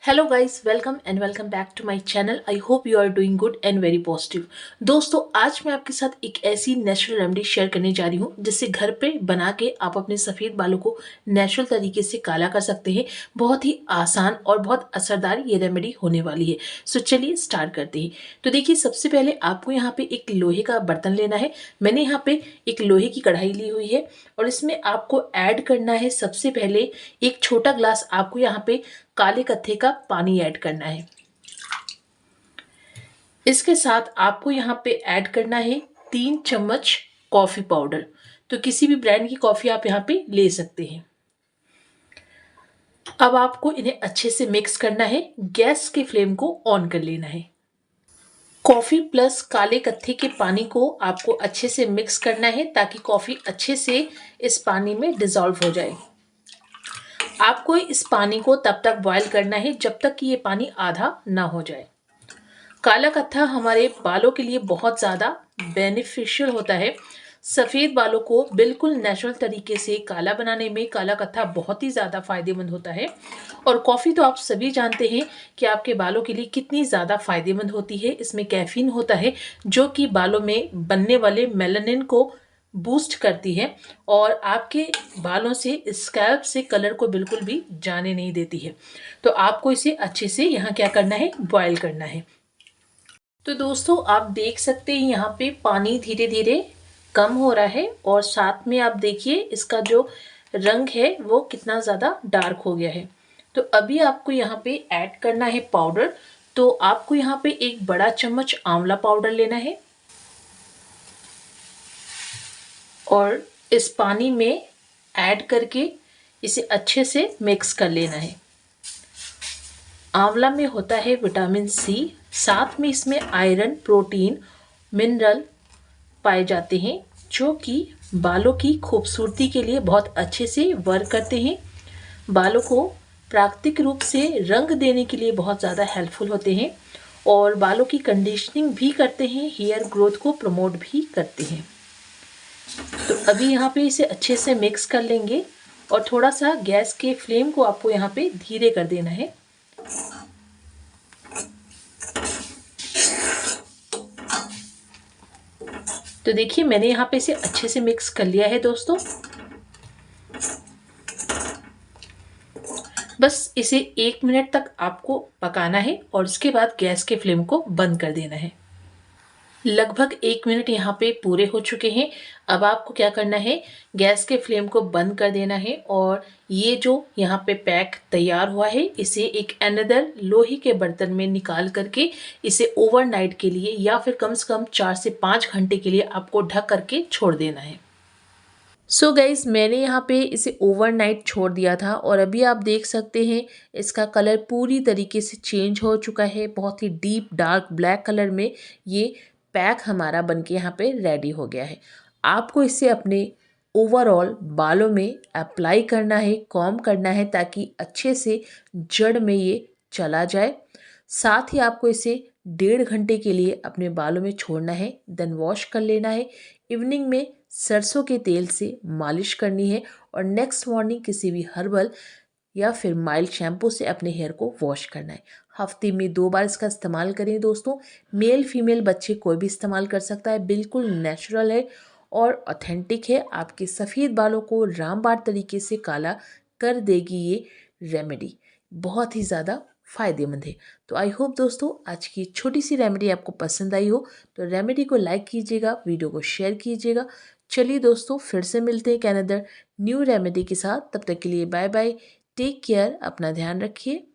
Hello guys, welcome and welcome back to my channel. I hope you are doing good and very positive. दोस्तों, आज मैं आपके साथ एक ऐसी नेचुरल रेमेडी शेयर करने जा रही हूँ जिससे घर पे बना के आप अपने सफ़ेद बालों को नेचुरल तरीके से काला कर सकते हैं। बहुत ही आसान और बहुत असरदार ये रेमेडी होने वाली है। सो चलिए स्टार्ट करते हैं। तो देखिए, सबसे पहले आपको यहाँ पे एक लोहे का बर्तन लेना है। मैंने यहाँ पे एक लोहे की कढ़ाई ली हुई है और इसमें आपको ऐड करना है सबसे पहले एक छोटा ग्लास आपको यहाँ पे काले कत्थे का पानी ऐड करना है। इसके साथ आपको यहाँ पे ऐड करना है 3 चम्मच कॉफ़ी पाउडर। तो किसी भी ब्रांड की कॉफ़ी आप यहाँ पे ले सकते हैं। अब आपको इन्हें अच्छे से मिक्स करना है। गैस के फ्लेम को ऑन कर लेना है। कॉफ़ी प्लस काले कत्थे के पानी को आपको अच्छे से मिक्स करना है ताकि कॉफ़ी अच्छे से इस पानी में डिज़ोल्व हो जाए। आपको इस पानी को तब तक बॉयल करना है जब तक कि ये पानी आधा ना हो जाए। काला कत्था हमारे बालों के लिए बहुत ज़्यादा बेनिफिशियल होता है। सफ़ेद बालों को बिल्कुल नेचुरल तरीके से काला बनाने में काला कत्था बहुत ही ज़्यादा फ़ायदेमंद होता है। और कॉफ़ी तो आप सभी जानते हैं कि आपके बालों के लिए कितनी ज़्यादा फ़ायदेमंद होती है। इसमें कैफ़ीन होता है जो कि बालों में बनने वाले मेलानिन को बूस्ट करती है और आपके बालों से स्कैल्प से कलर को बिल्कुल भी जाने नहीं देती है। तो आपको इसे अच्छे से यहाँ क्या करना है, बॉयल करना है। तो दोस्तों, आप देख सकते हैं यहाँ पे पानी धीरे धीरे कम हो रहा है और साथ में आप देखिए इसका जो रंग है वो कितना ज़्यादा डार्क हो गया है। तो अभी आपको यहाँ पे ऐड करना है पाउडर। तो आपको यहाँ पे एक बड़ा चम्मच आंवला पाउडर लेना है और इस पानी में ऐड करके इसे अच्छे से मिक्स कर लेना है। आंवला में होता है विटामिन सी, साथ में इसमें आयरन, प्रोटीन, मिनरल पाए जाते हैं जो कि बालों की खूबसूरती के लिए बहुत अच्छे से वर्क करते हैं। बालों को प्राकृतिक रूप से रंग देने के लिए बहुत ज़्यादा हेल्पफुल होते हैं और बालों की कंडीशनिंग भी करते हैं, हेयर ग्रोथ को प्रमोट भी करते हैं। तो अभी यहाँ पे इसे अच्छे से मिक्स कर लेंगे और थोड़ा सा गैस के फ्लेम को आपको यहाँ पे धीरे कर देना है। तो देखिए, मैंने यहाँ पे इसे अच्छे से मिक्स कर लिया है दोस्तों। बस इसे 1 मिनट तक आपको पकाना है और उसके बाद गैस के फ्लेम को बंद कर देना है। लगभग 1 मिनट यहाँ पे पूरे हो चुके हैं। अब आपको क्या करना है, गैस के फ्लेम को बंद कर देना है और ये जो यहाँ पे पैक तैयार हुआ है इसे एक अनदर लोहे के बर्तन में निकाल करके इसे ओवरनाइट के लिए या फिर कम से कम 4 से 5 घंटे के लिए आपको ढक करके छोड़ देना है। सो गाइज़, मैंने यहाँ पे इसे ओवरनाइट छोड़ दिया था और अभी आप देख सकते हैं इसका कलर पूरी तरीके से चेंज हो चुका है। बहुत ही डीप डार्क ब्लैक कलर में ये पैक हमारा बनके यहाँ पे रेडी हो गया है। आपको इसे अपने ओवरऑल बालों में अप्लाई करना है, कॉम्ब करना है ताकि अच्छे से जड़ में ये चला जाए। साथ ही आपको इसे 1.5 घंटे के लिए अपने बालों में छोड़ना है, देन वॉश कर लेना है। इवनिंग में सरसों के तेल से मालिश करनी है और नेक्स्ट मॉर्निंग किसी भी हर्बल या फिर माइल्ड शैम्पू से अपने हेयर को वॉश करना है। हफ्ते में 2 बार इसका इस्तेमाल करें दोस्तों। मेल फीमेल बच्चे कोई भी इस्तेमाल कर सकता है। बिल्कुल नेचुरल है और ऑथेंटिक है। आपके सफ़ेद बालों को रामबाण तरीके से काला कर देगी ये रेमेडी। बहुत ही ज़्यादा फ़ायदेमंद है। तो आई होप दोस्तों आज की छोटी सी रेमेडी आपको पसंद आई हो। तो रेमेडी को लाइक कीजिएगा, वीडियो को शेयर कीजिएगा। चलिए दोस्तों, फिर से मिलते हैं अनदर न्यू रेमेडी के साथ। तब तक के लिए बाय बाय, टेक केयर, अपना ध्यान रखिए।